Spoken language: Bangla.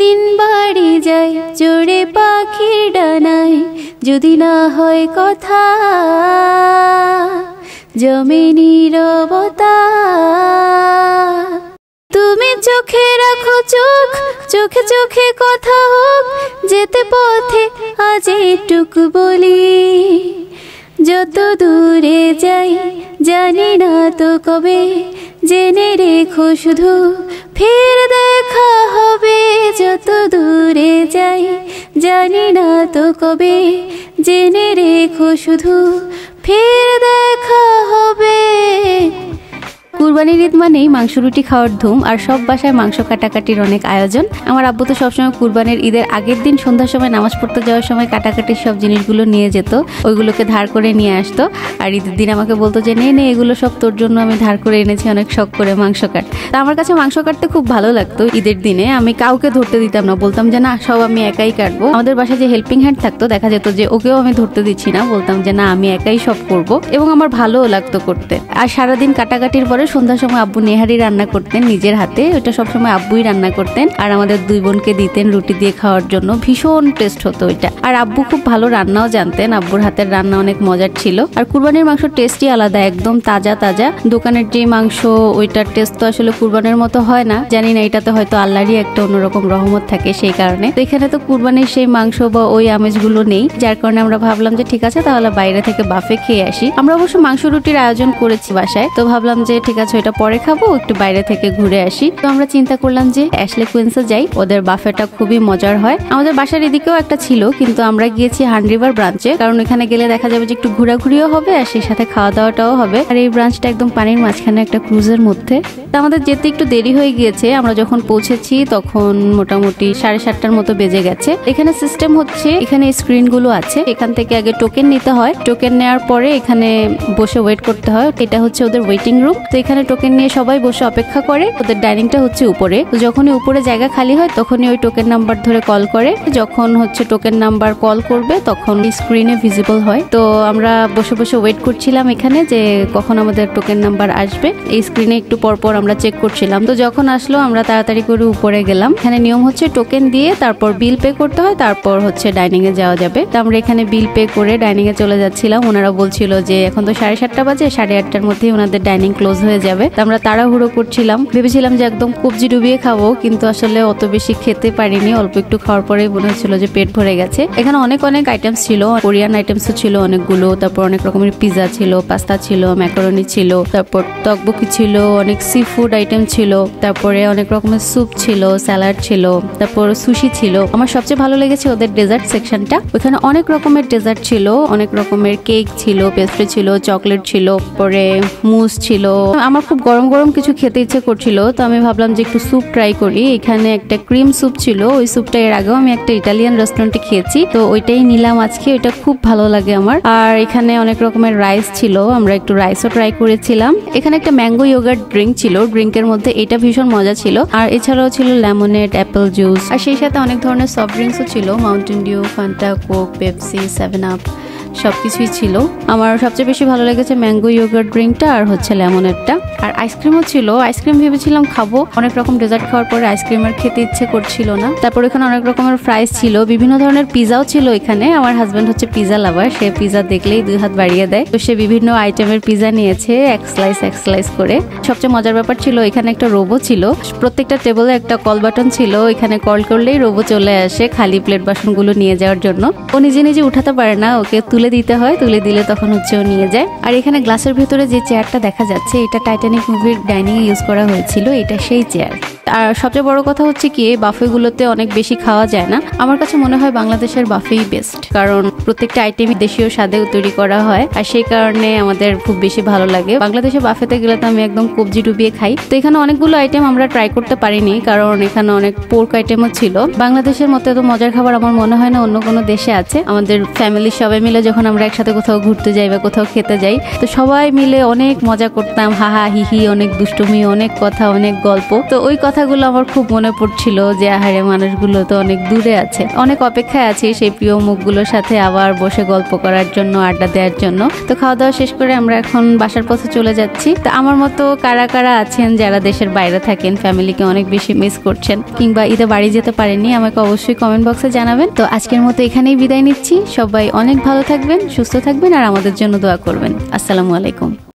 দিন বাড়ি যায় জোরে পাখির ডানায়, যদি না হয় কথা জমে নীরবতা। তুমি চোখে রাখো চোখ, চোখে চোখে কথা হোক, যেতে পথে আজ এটুকু বলি, যত দূরে যাই জানি না তো কবে, জেনে রেখো শুধু ফের দেখা হবে। যত দূরে যাই জানি না তো কবে, জেনে রেখো শুধু ফের দেখা হবে। কুরবানির ঈদ মানেই মাংস রুটি খাওয়ার ধুম, আর সব বাসায় মাংস কাটাকাটির অনেক আয়োজন। আমার আব্বু তো সবসময় কুরবানির ঈদের আগের দিন সন্ধ্যার সময় নামাজ পড়তে যাওয়ার সময় কাটাকাটির সব জিনিসগুলো নিয়ে যেত, ওইগুলোকে ধার করে নিয়ে আসতো, আর ঈদের দিন আমাকে বলতো যে নে নে এগুলো সব তোর জন্য আমি ধার করে এনেছি অনেক শখ করে মাংস কাট। তা আমার কাছে মাংস কাটতে খুব ভালো লাগতো ঈদের দিনে, আমি কাউকে ধরতে দিতাম না, বলতাম যে না সব আমি একাই কাটবো। আমাদের বাসায় যে হেল্পিং হ্যান্ড থাকতো দেখা যেত যে ওকেও আমি ধরতে দিচ্ছি না, বলতাম যে না আমি একাই সব করব, এবং আমার ভালোও লাগতো করতে। আর সারাদিন কাটাকাটির পরে সন্ধ্যার সময় আব্বু নেহারি রান্না করতেন নিজের হাতে, ওটা সবসময় আব্বুই রান্না করতেন, আর আমাদের দুই বোনকে দিতেন রুটি দিয়ে খাওয়ার জন্য, ভীষণ টেস্ট হতো ওইটা। আর আব্বু খুব ভালো রান্নাও জানতেন, আব্বুর হাতের রান্না অনেক মজার ছিল। আর কুরবানির মাংস টেস্টই আলাদা, একদম তাজা তাজা। দোকানের যে মাংস ওইটার টেস্ট তো আসলে কুরবানির মতো হয় না, জানি না এটাতে হয়তো আল্লাহরই একটা অন্যরকম রহমত থাকে সেই কারণে। তো এখানে তো কুরবানির সেই মাংস বা ওই আমেজগুলো নেই, যার কারণে আমরা ভাবলাম যে ঠিক আছে তাহলে বাইরে থেকে বাফে খেয়ে আসি। আমরা অবশ্য মাংস রুটির আয়োজন করেছি বাসায়, তো ভাবলাম যে ঠিক আছে ওইটা পরে খাবো, একটু বাইরে থেকে ঘুরে আসি। তো আমরা চিন্তা করলাম যে অ্যাশলে কুইন্সে যাই, ওদের বাফেটা খুবই মজার হয়। আমাদের বাসার এদিকেও একটা ছিল, কিন্তু আমরা গিয়েছি হান রিভার ব্রাঞ্চে, কারণ এখানে গেলে দেখা যাবে যে একটু ঘোরাঘুরিও হবে আর সেই সাথে খাওয়া দাওয়াটাও হবে। আর এই ব্রাঞ্চটা একদম পানির মাঝখানে একটা ক্রুজের মধ্যে। তো আমাদের যেতে একটু দেরি হয়ে গিয়েছে, আমরা যখন পৌঁছেছি তখন মোটামুটি 7:30টার মতো বেজে গেছে। এখানে সিস্টেম হচ্ছে এখানে স্ক্রিন গুলো আছে, এখান থেকে আগে টোকেন নিতে হয়, টোকেন নেওয়ার পরে এখানে বসে ওয়েট করতে হয়, এটা হচ্ছে ওদের ওয়েটিং রুম। তো এখানে টোকেন নিয়ে সবাই বসে অপেক্ষা করে, ওদের ডাইনিংটা হচ্ছে উপরে। তো যখনই উপরে জায়গা খালি হয় তখনই ওই টোকেন নাম্বার ধরে কল করে, যখন হচ্ছে টোকেন নাম্বার কল করবে তখন স্ক্রিনে ভিজিবল হয়। তো আমরা বসে বসে ওয়েট করছিলাম এখানে যে কখন আমাদের টোকেন নাম্বার আসবে, এই স্ক্রিনে একটু পর পর আমরা চেক করছিলাম। তো যখন আসলো আমরা তাড়াতাড়ি করে উপরে গেলাম। এখানে নিয়ম হচ্ছে টোকেন দিয়ে তারপর বিল পে করতে হয়, তারপর হচ্ছে ডাইনিং এ যাওয়া যাবে। তো আমরা এখানে বিল পে করে ডাইনিং এ চলে যাচ্ছিলাম। ওনারা বলছিল যে এখন তো 7:30টা বাজে, 8:30টার মধ্যেই ওনাদের ডাইনিং ক্লোজ হয়ে যাবে। তো আমরা তাড়াহুড়ো করছিলাম, ভেবেছিলাম যে একদম কবজি ডুবিয়ে খাবো, কিন্তু আসলে অত বেশি খেতে পারিনি, অল্প একটু খাওয়ার পরেই মনে হচ্ছিল যে পেট ভরে গেছে। এখানে অনেক অনেক আইটেমস ছিল, কোরিয়ান আইটেমসও ছিল অনেকগুলো, তারপর অনেক রকমের পিজা ছিল, পাস্তা ছিল, ম্যাকারনি ছিল, তারপর তকবকি ছিল, অনেক সি ফুড আইটেম ছিল, তারপরে অনেক রকমের স্যুপ ছিল, স্যালাড ছিল, তারপর সুশি ছিল। আমার সবচেয়ে ভালো লেগেছে ওদের ডেজার্ট সেকশনটা, ওখানে অনেক রকমের ডেজার্ট ছিল, অনেক রকমের কেক ছিল, পেস্ট্রি ছিল, চকলেট ছিল, পরে মুস ছিল। আমার খুব গরম গরম কিছু খেতে ইচ্ছে করছিল, তো আমি ভাবলাম যে একটু স্যুপ ট্রাই করি। এখানে একটা ক্রিম স্যুপ ছিল, ওই স্যুপটা এর আগেও আমি একটা ইটালিয়ান রেস্টুরেন্টে খেয়েছি, তো ওইটাই নিলাম আজকে, ওইটা খুব ভালো লাগে আমার। আর এখানে অনেক রকমের রাইস ছিল, আমরা একটু রাইসও ট্রাই করেছিলাম। এখানে একটা ম্যাঙ্গো ইয়োগার্ট ড্রিঙ্ক ছিল, ড্রিঙ্কের মধ্যে এটা ভীষণ মজা ছিল। আর এছাড়াও ছিল লেমনেড, অ্যাপেল জুস, আর সেই সাথে অনেক ধরনের সফট ড্রিঙ্কসও ছিল, Mountain Dew, Fanta, Coke, Pepsi, 7 up সবকিছুই ছিল। আমার সবচেয়ে বেশি ভালো লেগেছে ম্যাঙ্গো ইয়োগার্ট ড্রিঙ্কটা আর হচ্ছে লেমনেডটা। আর আইসক্রিমও ছিল, আইসক্রিম ভেবেছিলাম খাবো, অনেক রকম ডেজার্ট খাওয়ার পরে আইসক্রিম আর খেতে ইচ্ছে করছিল না। তারপর এখানে অনেক রকমের ফ্রাইস ছিল, বিভিন্ন ধরনের পিজাও ছিল এখানে। আমার হাজব্যান্ড হচ্ছে পিজা লাভার, সে পিজা দেখলেই 2 হাত বাড়িয়ে দেয়, তো সে বিভিন্ন আইটেমের পিজা নিয়েছে এক স্লাইস করে। সবচেয়ে মজার ব্যাপার ছিল এখানে একটা রোবো ছিল, প্রত্যেকটা টেবলে একটা কল বাটন ছিল, এখানে কল করলেই রোবো চলে আসে খালি প্লেট বাসনগুলো নিয়ে যাওয়ার জন্য। ও নিজে নিজে উঠাতে পারে না, ওকে তুলে দিতে হয়, তুলে দিলে তখন হচ্ছে ও নিয়ে যায়। আর এখানে গ্লাসের ভেতরে যে চেয়ারটা দেখা যাচ্ছে এটা টাইটানিক মুভির ডাইনিং এ ইউজ করা হয়েছিল, এটা সেই চেয়ার। আর সবচেয়ে বড় কথা হচ্ছে কি বাফেগুলোতে অনেক বেশি খাওয়া যায় না, আমার কাছে মনে হয় বাংলাদেশের বাফেই বেস্ট, কারণ প্রত্যেকটা আইটেমই দেশীয় স্বাদে তৈরি করা হয়, আর সেই কারণে আমাদের খুব বেশি ভালো লাগে। বাংলাদেশে বাফেতে গেলে তো আমি একদম কবজি ডুবিয়ে খাই। তো এখানে অনেকগুলো আইটেম আমরা ট্রাই করতে পারিনি, কারণ এখানে অনেক পোর্ক আইটেমও ছিল। বাংলাদেশের মতো এত মজার খাবার আমার মনে হয় না অন্য কোনো দেশে আছে। আমাদের ফ্যামিলির সবাই মিলে যখন আমরা একসাথে কোথাও ঘুরতে যাই বা কোথাও খেতে যাই, তো সবাই মিলে অনেক মজা করতাম, হাহা হিহি, অনেক দুষ্টুমি, অনেক কথা, অনেক গল্প। তো ওই কথা কথাগুলো আমার খুব মনে পড়ছিল যে আহারে মানুষগুলো তো অনেক দূরে আছে, অনেক অপেক্ষায় আছে সেই প্রিয় মুখগুলোর সাথে আবার বসে গল্প করার জন্য, আড্ডা দেওয়ার জন্য। তো খাওয়া দাওয়া শেষ করে আমরা এখন বাসার পথে চলে যাচ্ছি। তো আমার মতো কারা কারা আছেন যারা দেশের বাইরে থাকেন, ফ্যামিলিকে অনেক বেশি মিস করছেন কিংবা ঈদে বাড়ি যেতে পারেননি, আমাকে অবশ্যই কমেন্ট বক্সে জানাবেন। তো আজকের মতো এখানেই বিদায় নিচ্ছি। সবাই অনেক ভালো থাকবেন, সুস্থ থাকবেন আর আমাদের জন্য দোয়া করবেন। আসসালামু আলাইকুম।